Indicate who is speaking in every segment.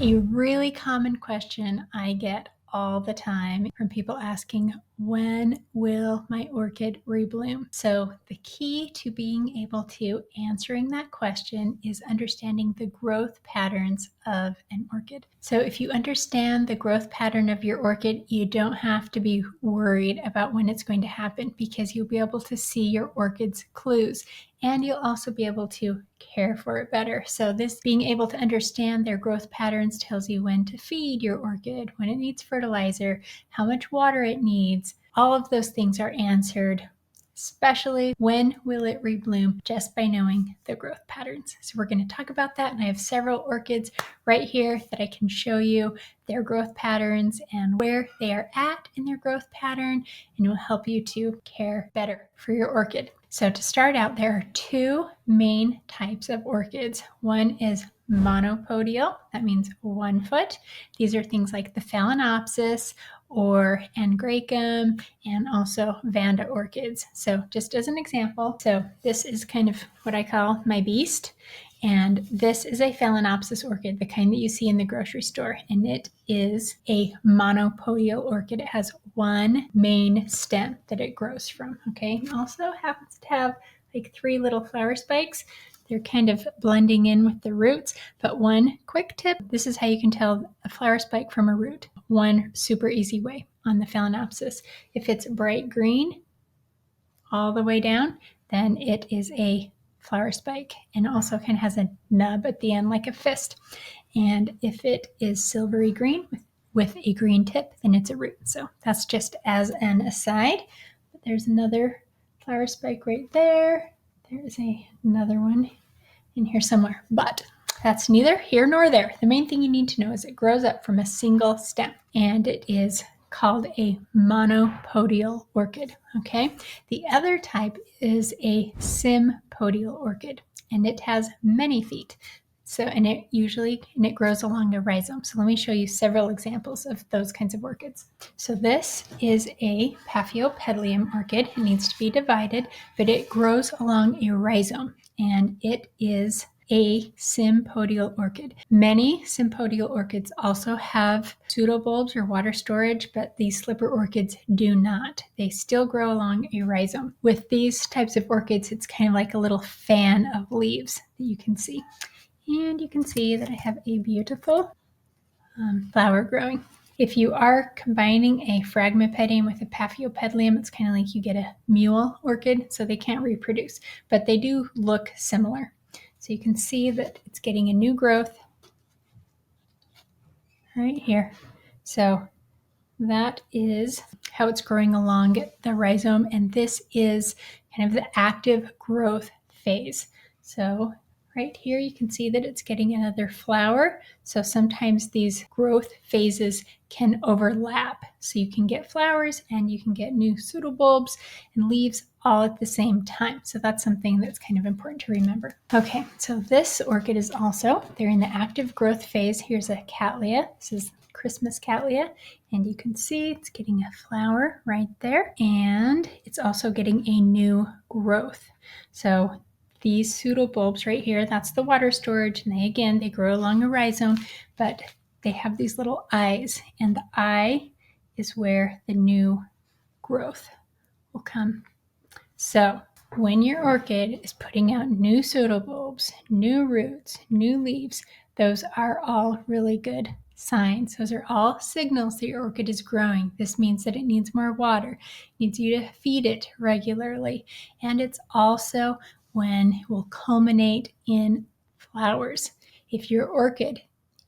Speaker 1: A really common question I get all the time from people asking, when will my orchid rebloom? So the key to being able to answering that question is understanding the growth patterns of an orchid. So if you understand the growth pattern of your orchid, you don't have to be worried about when it's going to happen because you'll be able to see your orchid's clues. And you'll also be able to care for it better. So this being able to understand their growth patterns tells you when to feed your orchid, when it needs fertilizer, how much water it needs. All of those things are answered, especially when will it rebloom, just by knowing the growth patterns. So we're going to talk about that, and I have several orchids right here that I can show you their growth patterns and where they are at in their growth pattern, and it will help you to care better for your orchid. So to start out, there are two main types of orchids. One is monopodial, that means 1 foot. These are things like the Phalaenopsis or Angraecum and also Vanda orchids. So just as an example, so this is kind of what I call my beast. And this is a Phalaenopsis orchid, the kind that you see in the grocery store. And it is a monopodial orchid. It has one main stem that it grows from, okay? It also happens to have like 3 little flower spikes. They're kind of blending in with the roots. But one quick tip, this is how you can tell a flower spike from a root. One super easy way on the Phalaenopsis. If it's bright green all the way down, then it is a flower spike, and also kind of has a nub at the end like a fist. And if it is silvery green with a green tip, then it's a root. So that's just as an aside. But there's another flower spike right there. There is another one in here somewhere, but that's neither here nor there. The main thing you need to know is it grows up from a single stem, and it is called a monopodial orchid, okay? The other type is a sympodial orchid, and it has many feet. So, and it grows along a rhizome. So let me show you several examples of those kinds of orchids. So this is a Paphiopedilum orchid. It needs to be divided, but it grows along a rhizome, and it is a sympodial orchid. Many sympodial orchids also have pseudobulbs or water storage, but these slipper orchids do not. They still grow along a rhizome. With these types of orchids, it's kind of like a little fan of leaves that you can see. And you can see that I have a beautiful flower growing. If you are combining a Phragmipedium with a Paphiopedilum, it's kind of like you get a mule orchid, so they can't reproduce, but they do look similar. So you can see that it's getting a new growth right here. So that is how it's growing along the rhizome, and this is kind of the active growth phase. So right here you can see that it's getting another flower. So sometimes these growth phases can overlap. So you can get flowers and you can get new pseudobulbs and leaves all at the same time. So that's something that's kind of important to remember. Okay, so this orchid is also, they're in the active growth phase. Here's a Cattleya. This is Christmas Cattleya, and you can see it's getting a flower right there, and it's also getting a new growth. So these pseudobulbs right here, that's the water storage, and they grow along a rhizome, but they have these little eyes, and the eye is where the new growth will come. So when your orchid is putting out new pseudobulbs, new roots, new leaves, those are all really good signs. Those are all signals that your orchid is growing. This means that it needs more water, it needs you to feed it regularly, and it's also when it will culminate in flowers. If your orchid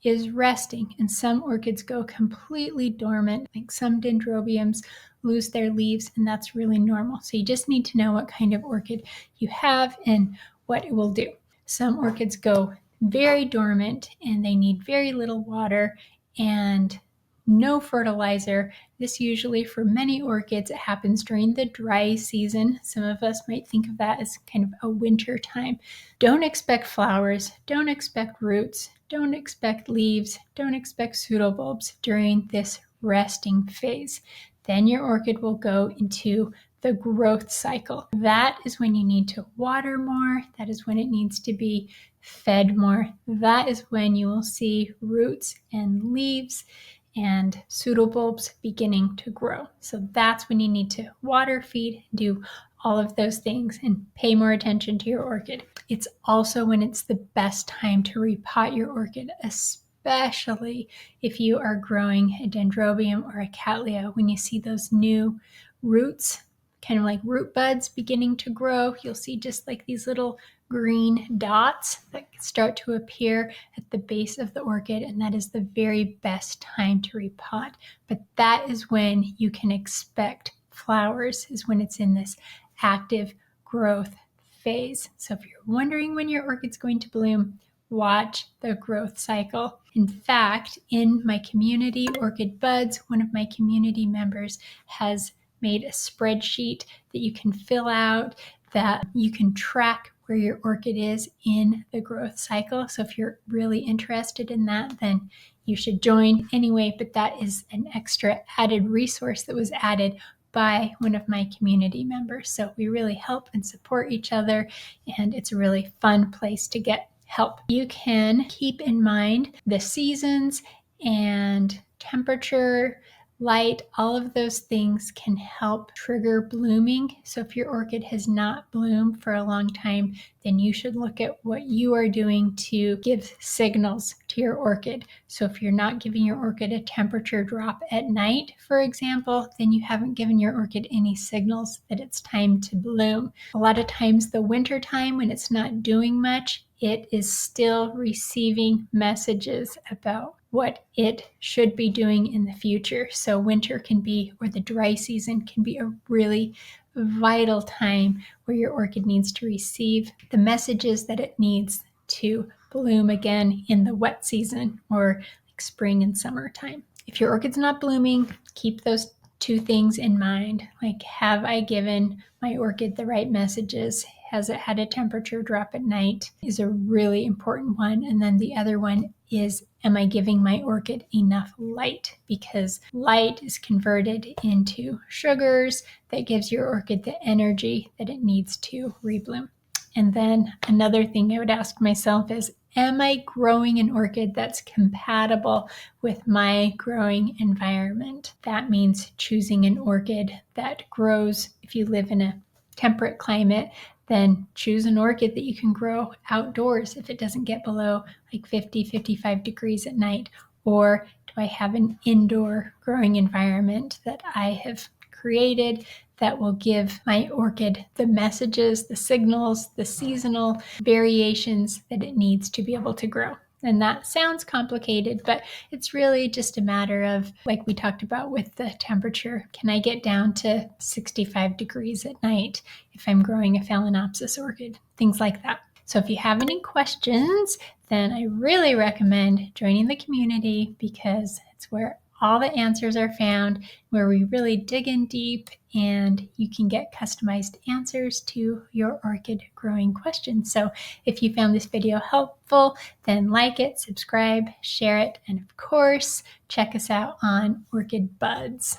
Speaker 1: is resting, and some orchids go completely dormant, like some dendrobiums lose their leaves, and that's really normal. So you just need to know what kind of orchid you have and what it will do. Some orchids go very dormant and they need very little water and no fertilizer. This usually, for many orchids, it happens during the dry season. Some of us might think of that as kind of a winter time. Don't expect flowers, don't expect roots, don't expect leaves, don't expect pseudobulbs during this resting phase. Then your orchid will go into the growth cycle. That is when you need to water more. That is when it needs to be fed more, that is when you will see roots and leaves and pseudobulbs beginning to grow. So that's when you need to water, feed, do all of those things and pay more attention to your orchid. It's also when it's the best time to repot your orchid, especially if you are growing a dendrobium or a cattleya. When you see those new roots, kind of like root buds beginning to grow, you'll see just like these little green dots that start to appear at the base of the orchid, and that is the very best time to repot. But that is when you can expect flowers, is when it's in this active growth phase. So if you're wondering when your orchid's going to bloom, watch the growth cycle. In fact, in my community, Orchid Buds, one of my community members has made a spreadsheet that you can fill out, that you can track where your orchid is in the growth cycle. So if you're really interested in that, then you should join anyway, but that is an extra added resource that was added by one of my community members. So we really help and support each other, and it's a really fun place to get help. You can keep in mind the seasons and temperature, light, all of those things can help trigger blooming. So if your orchid has not bloomed for a long time, then you should look at what you are doing to give signals to your orchid. So if you're not giving your orchid a temperature drop at night, for example, then you haven't given your orchid any signals that it's time to bloom. A lot of times the winter time, when it's not doing much, it is still receiving messages about what it should be doing in the future. So winter can be, or the dry season can be, a really vital time where your orchid needs to receive the messages that it needs to bloom again in the wet season, or like spring and summertime. If your orchid's not blooming, keep those two things in mind. Like, have I given my orchid the right messages? Has it had a temperature drop at night? Is a really important one. And then the other one is, am I giving my orchid enough light? Because light is converted into sugars that gives your orchid the energy that it needs to rebloom. And then another thing I would ask myself is, am I growing an orchid that's compatible with my growing environment? That means choosing an orchid that grows, if you live in a temperate climate, then choose an orchid that you can grow outdoors if it doesn't get below like 50, 55 degrees at night. Or do I have an indoor growing environment that I have created that will give my orchid the messages, the signals, the seasonal variations that it needs to be able to grow? And that sounds complicated, but it's really just a matter of, like we talked about with the temperature, can I get down to 65 degrees at night if I'm growing a Phalaenopsis orchid? Things like that. So if you have any questions, then I really recommend joining the community, because it's where all the answers are found, where we really dig in deep, and you can get customized answers to your orchid growing questions. So if you found this video helpful, then like it, subscribe, share it, and of course, check us out on Orchid Buds.